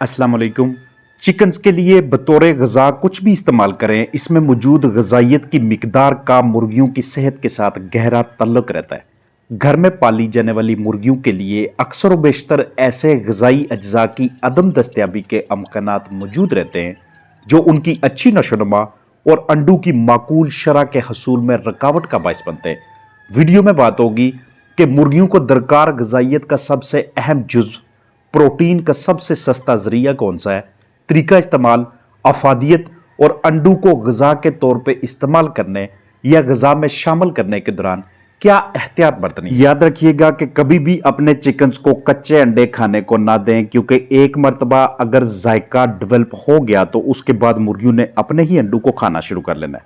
अस्सलाम वालेकुम। चिकन्स के लिए बतौर ग़िज़ा कुछ भी इस्तेमाल करें, इसमें मौजूद ग़िज़ाइयत की मिकदार का मुर्गियों की सेहत के साथ गहरा ताल्लुक़ रहता है। घर में पाली जाने वाली मुर्गियों के लिए अक्सर व बेशतर ऐसे ग़िज़ाई अज्जा की अदम दस्तयाबी के अमकानात मौजूद रहते हैं जो उनकी अच्छी नशोनुमा और अंडों की माकूल शरह के हसूल में रुकावट का बायस बनते हैं। वीडियो में बात होगी कि मुर्गियों को दरकार ग़िज़ाइयत का सबसे अहम जुज़, प्रोटीन का सबसे सस्ता जरिया कौन सा है, तरीका इस्तेमाल, अफादियत और अंडों को ग़िज़ा के तौर पे इस्तेमाल करने या ग़िज़ा में शामिल करने के दौरान क्या एहतियात बरतनी। याद रखिएगा कि कभी भी अपने चिकन्स को कच्चे अंडे खाने को ना दें, क्योंकि एक मरतबा अगर जायका डेवलप हो गया तो उसके बाद मुर्गियों ने अपने ही अंडों को खाना शुरू कर लेना है।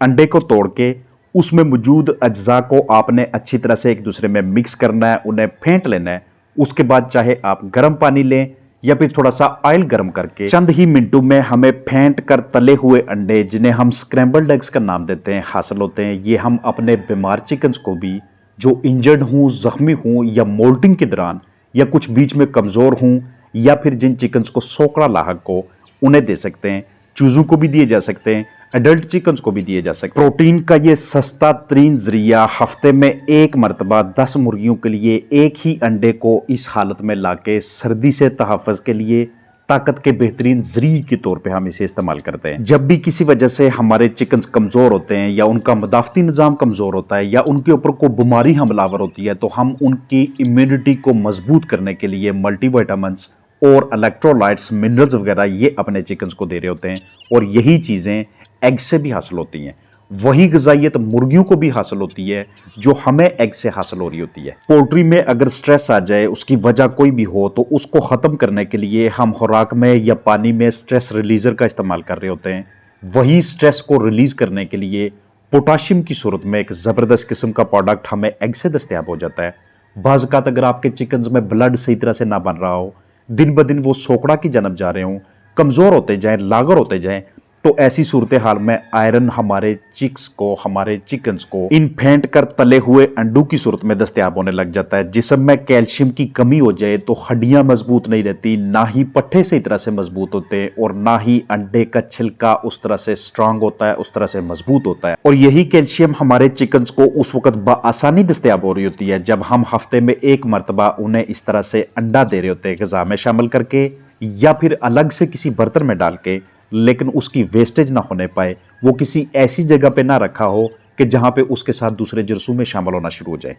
अंडे को तोड़ के उसमें मौजूद अज्जा को आपने अच्छी तरह से एक दूसरे में मिक्स करना है, उन्हें फेंट लेना है। उसके बाद चाहे आप गर्म पानी लें या फिर थोड़ा सा ऑयल गर्म करके चंद ही मिनटों में हमें फेंट कर तले हुए अंडे, जिन्हें हम स्क्रैम्बल्ड एग्स का नाम देते हैं, हासिल होते हैं। ये हम अपने बीमार चिकन्स को भी, जो इंजर्ड हूँ, जख्मी हूँ या मोल्टिंग के दौरान या कुछ बीच में कमज़ोर हूँ या फिर जिन चिकन्स को सोकड़ा लाहक हो, उन्हें दे सकते हैं। चूज़ों को भी दिए जा सकते हैं, एडल्ट चिकन्स को भी दिए जा सकते हैं। प्रोटीन का ये सस्ता तरीन जरिया हफ्ते में एक मरतबा 10 मुर्गियों के लिए एक ही अंडे को इस हालत में लाके सर्दी से तहफ़्फ़ुज़ के लिए ताकत के बेहतरीन जरिए के तौर पे हम इसे इस्तेमाल करते हैं। जब भी किसी वजह से हमारे चिकन्स कमज़ोर होते हैं या उनका मदाफ़ती निज़ाम कमज़ोर होता है या उनके ऊपर कोई बीमारी हमलावर होती है, तो हम उनकी इम्यूनिटी को मजबूत करने के लिए मल्टीविटामिन्स और इलेक्ट्रोलाइट्स, मिनरल्स वगैरह ये अपने चिकन्स को दे रहे होते हैं। और यही चीज़ें एग से भी हासिल होती हैं। वही ग़िज़ाइयत मुर्गियों को भी हासिल होती है जो हमें एग से हासिल हो रही होती है। पोल्ट्री में अगर स्ट्रेस आ जाए, उसकी वजह कोई भी हो, तो उसको ख़त्म करने के लिए हम खुराक में या पानी में स्ट्रेस रिलीज़र का इस्तेमाल कर रहे होते हैं। वही स्ट्रेस को रिलीज़ करने के लिए पोटाशियम की सूरत में एक ज़बरदस्त किस्म का प्रोडक्ट हमें एग से दस्तयाब हो जाता है। बाज़ औक़ात अगर आपके चिकन्स में ब्लड सही तरह से ना बन रहा हो, दिन ब दिन वो सोकड़ा की जानब जा रहे हों, कमज़ोर होते जाएँ, लागर होते जाएँ, तो ऐसी सूरत हाल में आयरन हमारे चिकन्स को इन फेंट कर तले हुए अंडों की सूरत में दस्तयाब होने लग जाता है। जिस्म में कैल्शियम की कमी हो जाए तो हड्डियां मजबूत नहीं रहती, ना ही पट्टे सही तरह से मजबूत होते और ना ही अंडे का छिलका उस तरह से स्ट्रांग होता है, उस तरह से मजबूत होता है। और यही कैल्शियम हमारे चिकन्स को उस वक्त बआसानी दस्तयाब हो रही होती है जब हम हफ्ते में एक मरतबा उन्हें इस तरह से अंडा दे रहे होते हैं, ग़िज़ा में शामिल करके या फिर अलग से किसी बर्तन में डाल के, लेकिन उसकी वेस्टेज ना होने पाए। वो किसी ऐसी जगह पे ना रखा हो कि जहां पे उसके साथ दूसरे जरसों में शामिल होना शुरू हो जाए।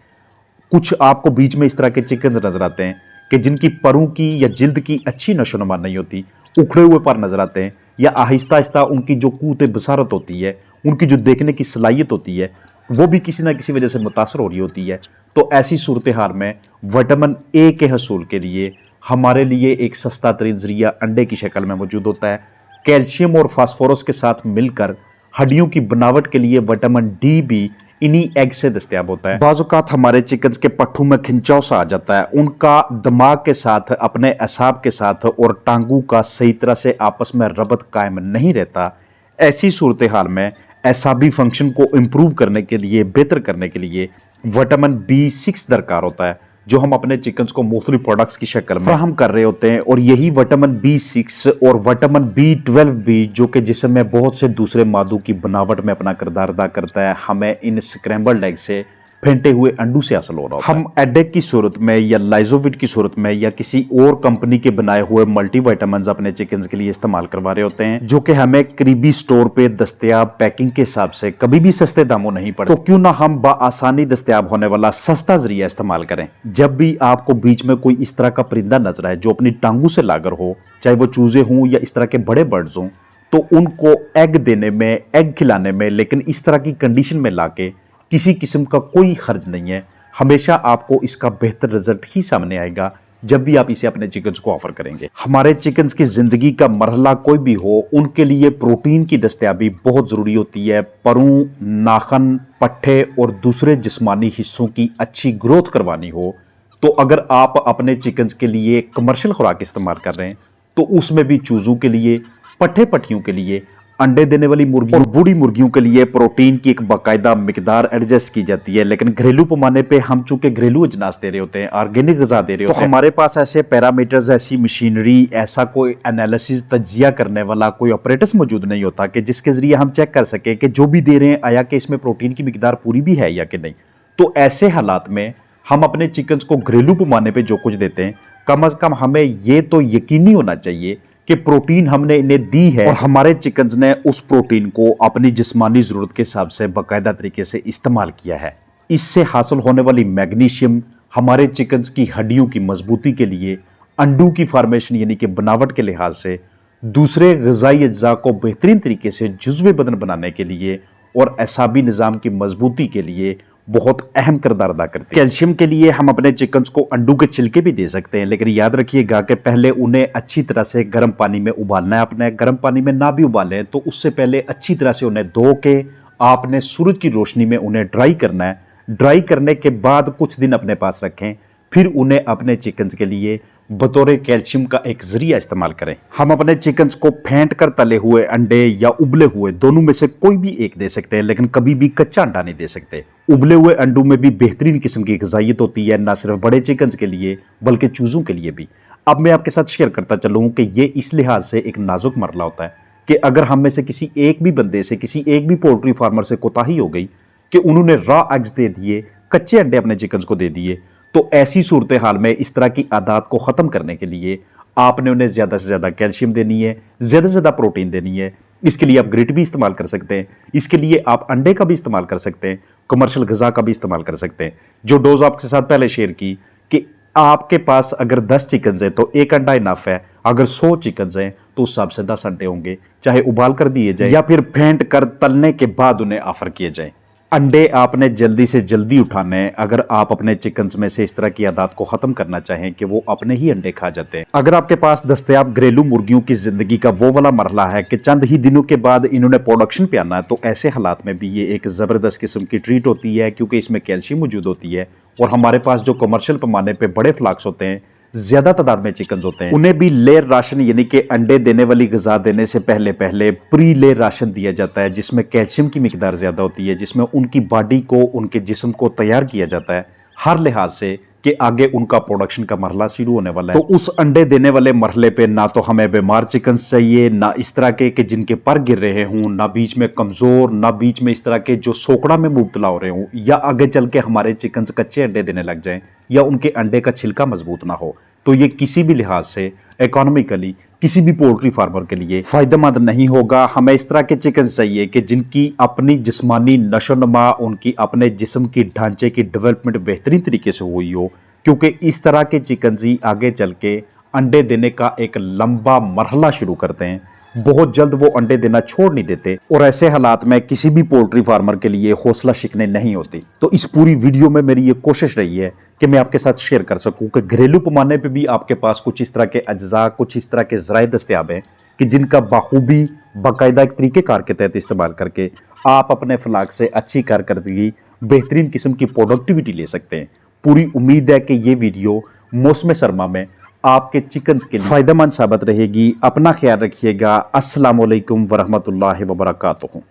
कुछ आपको बीच में इस तरह के चिकन्स नजर आते हैं कि जिनकी परों की या जिल्द की अच्छी नशोनुमा नहीं होती, उखड़े हुए पर नजर आते हैं, या आहिस्ता आहिस्ता उनकी जो क़ुव्वत बसारत होती है, उनकी जो देखने की सलाहियत होती है, वो भी किसी ना किसी वजह से मुतासर हो रही होती है। तो ऐसी सूरत हाल में विटामिन ए के हसूल के लिए हमारे लिए एक सस्ता तरीन जरिया अंडे की शक्ल में मौजूद होता है। कैल्शियम और फास्फोरस के साथ मिलकर हड्डियों की बनावट के लिए विटामिन डी भी इन्हीं एग से दस्तयाब होता है। बाज़ औक़ात हमारे चिकन्स के पट्ठों में खिंचाव सा आ जाता है, उनका दिमाग के साथ, अपने असाब के साथ और टांगों का सही तरह से आपस में रबत कायम नहीं रहता। ऐसी सूरत हाल में असाबी फंक्शन को इम्प्रूव करने के लिए, बेहतर करने के लिए विटामिन B6 दरकार होता है, जो हम अपने चिकन्स को मुख्तलिफ प्रोडक्ट्स की शक्ल में फराहम कर रहे होते हैं। और यही विटामिन B6 और विटामिन B12 भी, जो कि जिस्म में बहुत से दूसरे मादों की बनावट में अपना किरदार अदा करता है, हमें इन स्क्रैम्बल्ड एग से, फेंटे हुए अंडों से हासिल हो रहा होता है। हम एडेक की सूरत में या लाइजोविट की सूरत में या किसी और कंपनी के बनाए हुए मल्टीविटामिन्स अपने चिकन्स के लिए इस्तेमाल करवा रहे होते हैं, जो कि हमें करीबी स्टोर पे दस्तयाब पैकिंग के हिसाब से कभी भी सस्ते दामों नहीं पड़ते। तो क्यों ना हम बआसानी दस्तयाब होने वाला सस्ता जरिया इस्तेमाल करें। जब भी आपको बीच में कोई इस तरह का परिंदा नजर आए जो अपनी टांगों से लागर हो, चाहे वो चूजे हों या इस तरह के बड़े बर्ड्स हों, तो उनको एग देने में, एग खिलाने में, लेकिन इस तरह की कंडीशन में लाके किसी किस्म का कोई खर्च नहीं है। हमेशा आपको इसका बेहतर रिजल्ट ही सामने आएगा जब भी आप इसे अपने चिकन्स को ऑफर करेंगे। हमारे चिकन्स की जिंदगी का मरहला कोई भी हो, उनके लिए प्रोटीन की दस्तयाबी बहुत ज़रूरी होती है। परों, नाखन, पट्टे और दूसरे जिस्मानी हिस्सों की अच्छी ग्रोथ करवानी हो, तो अगर आप अपने चिकन्स के लिए कमर्शियल खुराक इस्तेमाल कर रहे हैं, तो उसमें भी चूज़ों के लिए, पट्टे पट्टियों के लिए अंडे देने वाली मुर्गियों और बूढ़ी मुर्गियों के लिए प्रोटीन की एक बाकायदा मिकदार एडजस्ट की जाती है, लेकिन घरेलू पैमाने पे हम चूंकि घरेलू अजनास दे रहे होते हैं, ऑर्गेनिक गजा दे रहे होते हैं, तो हमारे पास ऐसे पैरामीटर्स, ऐसी मशीनरी, ऐसा कोई एनालिसिस तज्जिया करने वाला कोई ऑपरेटर्स मौजूद नहीं होता कि जिसके जरिए हम चेक कर सके कि जो भी दे रहे हैं आया कि इसमें प्रोटीन की मिकदार पूरी भी है या कि नहीं। तो ऐसे हालात में हम अपने चिकन्स को घरेलू पैमाने पे जो कुछ देते हैं, कम से कम हमें ये तो यकीनी होना चाहिए कि प्रोटीन हमने इन्हें दी है और हमारे चिकन्स ने उस प्रोटीन को अपनी जिस्मानी जरूरत के हिसाब से बाकायदा तरीके से इस्तेमाल किया है। इससे हासिल होने वाली मैग्नीशियम हमारे चिकन्स की हड्डियों की मजबूती के लिए, अंडों की फॉर्मेशन यानी कि बनावट के लिहाज से, दूसरे ग़िज़ाई अज्जा को बेहतरीन तरीके से जुज़्वे बदन बनाने के लिए और एसाबी निज़ाम की मजबूती के लिए बहुत अहम किरदार अदा करती है। कैल्शियम के लिए हम अपने चिकन्स को अंडों के छिलके भी दे सकते हैं, लेकिन याद रखिएगा कि पहले उन्हें अच्छी तरह से गर्म पानी में उबालना है। आपने गर्म पानी में ना भी उबालें तो उससे पहले अच्छी तरह से उन्हें धो के आपने सूरज की रोशनी में उन्हें ड्राई करना है। ड्राई करने के बाद कुछ दिन अपने पास रखें, फिर उन्हें अपने चिकन्स के लिए बतौर कैल्शियम का एक जरिया इस्तेमाल करें। हम अपने चिकन्स को फेंट कर तले हुए अंडे या उबले हुए, दोनों में से कोई भी एक दे सकते हैं, लेकिन कभी भी कच्चा अंडा नहीं दे सकते। उबले हुए अंडों में भी बेहतरीन किस्म की ग़िज़ाइयत होती है, ना सिर्फ बड़े चिकन्स के लिए बल्कि चूज़ों के लिए भी। अब मैं आपके साथ शेयर करता चलूँ कि ये इस लिहाज से एक नाजुक मरला होता है कि अगर हम में से किसी एक भी बंदे से, किसी एक भी पोल्ट्री फार्मर से कोताही हो गई कि उन्होंने रॉ एग्स दे दिए, कच्चे अंडे अपने चिकन्स को दे दिए, तो ऐसी सूरत हाल में इस तरह की आदत को ख़त्म करने के लिए आपने उन्हें ज़्यादा से ज़्यादा कैल्शियम देनी है, ज़्यादा से ज़्यादा प्रोटीन देनी है। इसके लिए आप ग्रिट भी इस्तेमाल कर सकते हैं, इसके लिए आप अंडे का भी इस्तेमाल कर सकते हैं, कमर्शियल ग़िज़ा का भी इस्तेमाल कर सकते हैं। जो डोज आपके साथ पहले शेयर की कि आपके पास अगर 10 चिकन्स हैं तो एक अंडा इनफ है, अगर 100 चिकन्स हैं तो उस हिसाब से 10 अंडे होंगे, चाहे उबाल कर दिए जाए या फिर फेंट कर तलने के बाद उन्हें ऑफर किए जाए। अंडे आपने जल्दी से जल्दी उठाने हैं अगर आप अपने चिकन्स में से इस तरह की आदत को ख़त्म करना चाहें कि वो अपने ही अंडे खा जाते हैं। अगर आपके पास दस्तयाब घरेलू मुर्गियों की ज़िंदगी का वो वाला मरला है कि चंद ही दिनों के बाद इन्होंने प्रोडक्शन पे आना है, तो ऐसे हालात में भी ये एक ज़बरदस्त किस्म की ट्रीट होती है, क्योंकि इसमें कैल्शियम मौजूद होती है। और हमारे पास जो कमर्शियल पैमाने पर बड़े फ्लाक्स होते हैं, ज्यादा तादाद में चिकन्स होते हैं, उन्हें भी लेयर राशन यानी कि अंडे देने वाली ग़िज़ा देने से पहले पहले प्री लेयर राशन दिया जाता है, जिसमें कैल्शियम की मिकदार ज्यादा होती है, जिसमें उनकी बॉडी को, उनके जिस्म को तैयार किया जाता है हर लिहाज से कि आगे उनका प्रोडक्शन का मरहला शुरू होने वाला है। तो उस अंडे देने वाले मरहले पे ना तो हमें बीमार चिकन्स चाहिए, ना इस तरह के कि जिनके पर गिर रहे हों, ना बीच में कमजोर, ना बीच में इस तरह के जो सोकड़ा में मुब्तला हो रहे हों, या आगे चल के हमारे चिकन्स कच्चे अंडे देने लग जाएं या उनके अंडे का छिलका मजबूत ना हो। तो ये किसी भी लिहाज से इकोनॉमिकली किसी भी पोल्ट्री फार्मर के लिए फायदेमंद नहीं होगा। हमें इस तरह के चिकन चाहिए कि जिनकी अपनी जिस्मानी नशोनुमा, उनकी अपने जिस्म की ढांचे की डेवलपमेंट बेहतरीन तरीके से हुई हो, क्योंकि इस तरह के चिकन ही आगे चल के अंडे देने का एक लंबा मरहला शुरू करते हैं। बहुत जल्द वो अंडे देना छोड़ नहीं देते और ऐसे हालात में किसी भी पोल्ट्री फार्मर के लिए हौसला शिकने नहीं होती। तो इस पूरी वीडियो में मेरी ये कोशिश रही है कि मैं आपके साथ शेयर कर सकूं कि घरेलू पैमाने पे भी आपके पास कुछ इस तरह के अज्जा, कुछ इस तरह के ज़राए दस्तयाब हैं कि जिनका बाखूबी बाकायदा एक तरीक़ेकार के तहत इस्तेमाल करके आप अपने फलाक से अच्छी कारकर्दगी, बेहतरीन किस्म की प्रोडक्टिविटी ले सकते हैं। पूरी उम्मीद है कि ये वीडियो मौसम सरमा में आपके चिकन्स के लिए फ़ायदेमंद साबित रहेगी। अपना ख्याल रखिएगा। अस्सलामु अलैकुम वरहमतुल्लाहि वबरकातुहू।